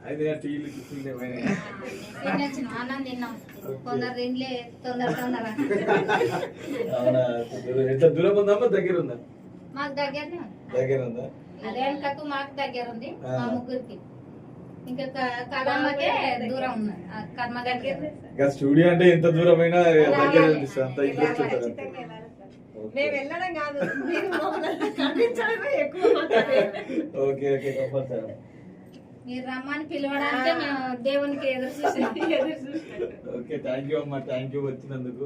అయితే టీలు టిఫిన్లు ఏమైనా అన్నం తిన్నాం. కొందరు తినలే తొందర అవునా? ఎంత దూరం ఉందమ్మా? దగ్గర ఉందా? మాకు దగ్గరనే దగ్గర ఉందా? అదే కట్టు మాకు దగ్గర ఉంది మా ముగ్గురికి. ఇంకా కదమ్మకే దూరం ఉంది. కర్మ దగ్గర స్టూడియో అంటే ఎంత దూరమైనా దగ్గర అనిపిస్తుంది. అంత ఇంట్రెస్ట్ ఉంటుంది. మేము వెళ్ళడం కాదు, మీరు కనిపించడమే ఎక్కువ. Okay okay compulsory. మీరు రమ్మని పిలవడానికి మేము దేవునికి ఎదురు చూసాం. ఓకే థ్యాంక్ యూ అమ్మా, థ్యాంక్ యూ వచ్చినందుకు.